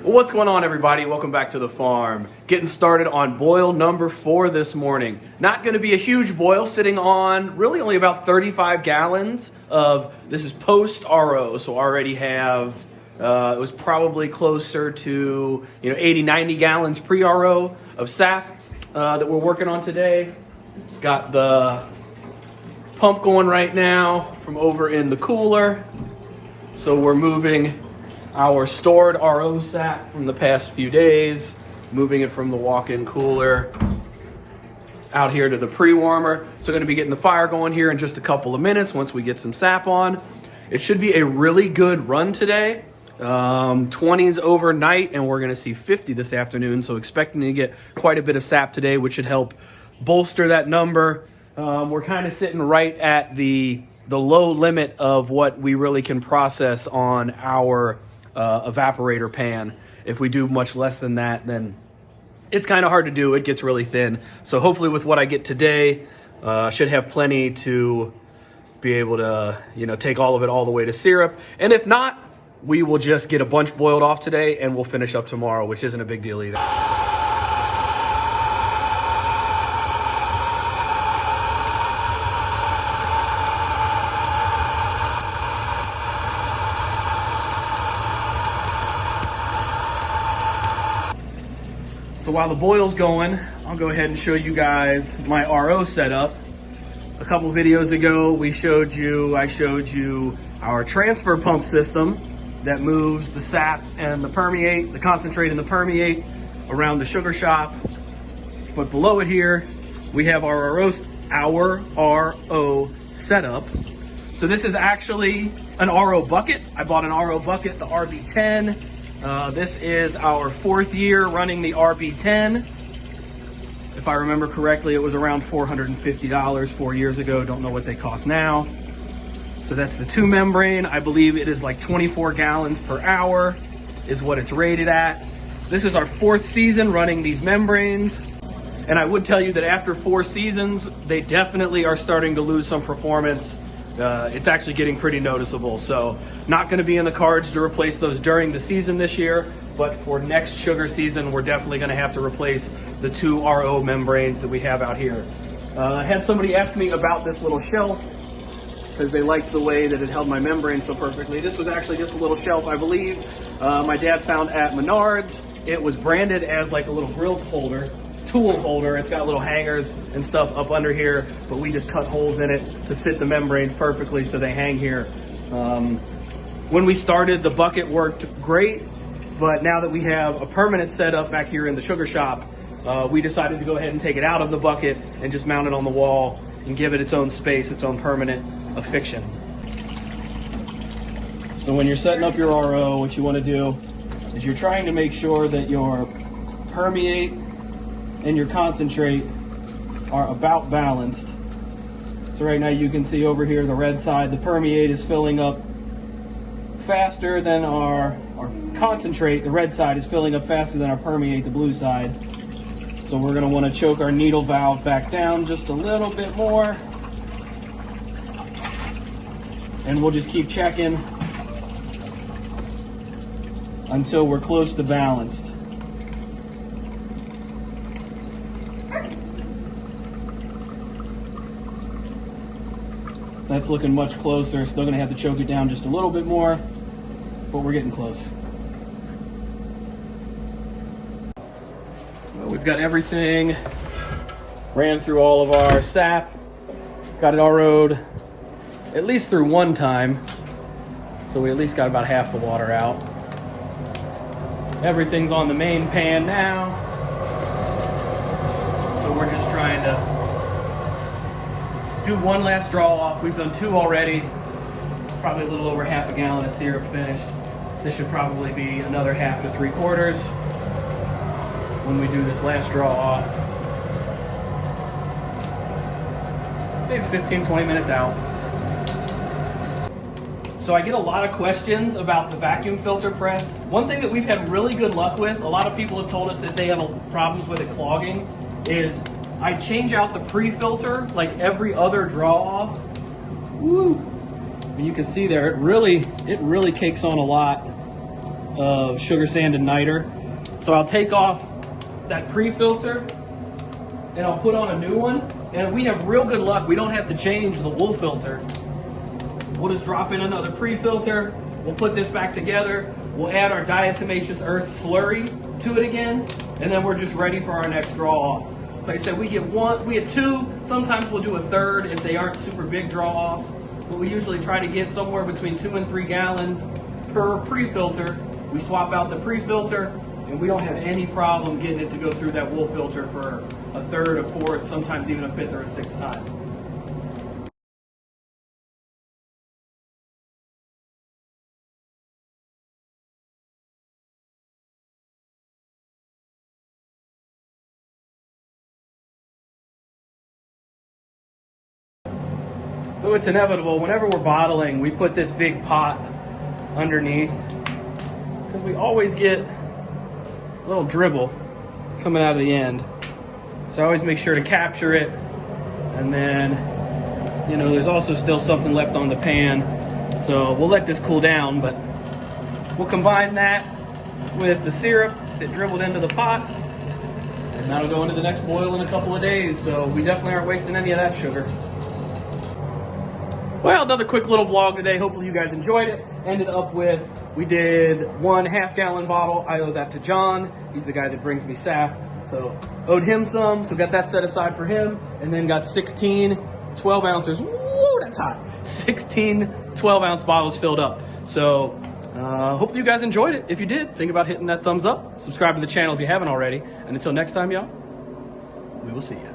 Well, what's going on, everybody? Welcome back to the farm. Getting started on boil number 4 this morning. Not going to be a huge boil, sitting on really only about 35 gallons of, this is post RO, so already have, it was probably closer to 80, 90 gallons pre-RO of sap that we're working on today. Got the pump going right now from over in the cooler. So we're moving our stored RO sap from the past few days, moving it from the walk-in cooler out here to the pre-warmer. So going to be getting the fire going here in just a couple of minutes once we get some sap on. It should be a really good run today. 20s overnight, and we're going to see 50 this afternoon. So expecting to get quite a bit of sap today, which should help bolster that number. We're kind of sitting right at the low limit of what we really can process on our evaporator pan. If we do much less than that, then it's kind of hard to do. It gets really thin. So hopefully with what I get today, should have plenty to be able to, take all of it all the way to syrup. And if not, we will just get a bunch boiled off today and we'll finish up tomorrow, which isn't a big deal either. So while the boil's going, I'll go ahead and show you guys my RO setup. A couple videos ago, I showed you our transfer pump system that moves the sap and the permeate, the concentrate and the permeate around the sugar shop. But below it here, we have our RO setup. So this is actually an RO bucket. I bought an RO bucket, the RB10. This is our 4th year running the RB10. If I remember correctly, it was around $450 4 years ago. Don't know what they cost now. So that's the 2 membrane. I believe it is like 24 gallons per hour is what it's rated at. This is our 4th season running these membranes. And I would tell you that after 4 seasons, they definitely are starting to lose some performance. It's actually getting pretty noticeable. So not going to be in the cards to replace those during the season this year, but for next sugar season, we're definitely going to have to replace the 2 RO membranes that we have out here. I had somebody ask me about this little shelf because they liked the way that it held my membrane so perfectly. This was actually just a little shelf, I believe, my dad found at Menards. It was branded as like a little grill holder, tool holder. It's got little hangers and stuff up under here, but we just cut holes in it to fit the membranes perfectly so they hang here. When we started, the bucket worked great, but now that we have a permanent setup back here in the sugar shop, we decided to go ahead and take it out of the bucket and just mount it on the wall and give it its own space, its own permanent affixation. So when you're setting up your RO, what you want to do is you're trying to make sure that your permeate and your concentrate are about balanced. So right now you can see over here the red side, the permeate is filling up faster than our concentrate. The red side is filling up faster than our permeate, the blue side. So we're going to want to choke our needle valve back down just a little bit more. And we'll just keep checking until we're close to balanced. That's looking much closer. Still going to have to choke it down just a little bit more, but we're getting close. Well, we've got everything. Ran through all of our sap. Got it RO'd at least through one time. So we at least got about half the water out. Everything's on the main pan now. So we're just trying to do one last draw off. We've done 2 already. Probably a little over half a gallon of syrup finished. This should probably be another half to 3/4 when we do this last draw off. Maybe 15, 20 minutes out. So I get a lot of questions about the vacuum filter press. One thing that we've had really good luck with, a lot of people have told us that they have problems with it clogging, is I change out the pre-filter like every other draw off. Woo! And you can see there, it really cakes on a lot. of sugar, sand, and niter. So I'll take off that pre-filter and I'll put on a new one. And we have real good luck. We don't have to change the wool filter. We'll just drop in another pre-filter. We'll put this back together. We'll add our diatomaceous earth slurry to it again. And then we're just ready for our next draw off. So like I said, we get two. Sometimes we'll do a third if they aren't super big draw offs. But we usually try to get somewhere between 2 and 3 gallons per pre-filter. We swap out the pre-filter, and we don't have any problem getting it to go through that wool filter for a third, a fourth, sometimes even a fifth or a sixth time. So it's inevitable, whenever we're bottling, we put this big pot underneath because we always get a little dribble coming out of the end. So I always make sure to capture it. And then, you know, there's also still something left on the pan. So we'll let this cool down, but we'll combine that with the syrup that dribbled into the pot. And that'll go into the next boil in a couple of days. So we definitely aren't wasting any of that sugar. Well, another quick little vlog today. Hopefully you guys enjoyed it. Ended up with, we did 1 half-gallon bottle. I owe that to John. He's the guy that brings me sap. So owed him some, so got that set aside for him. And then got 16 12 ounces. Woo, that's hot. 16 12-ounce bottles filled up. So hopefully you guys enjoyed it. If you did, think about hitting that thumbs up. Subscribe to the channel if you haven't already. And until next time, y'all, we will see you.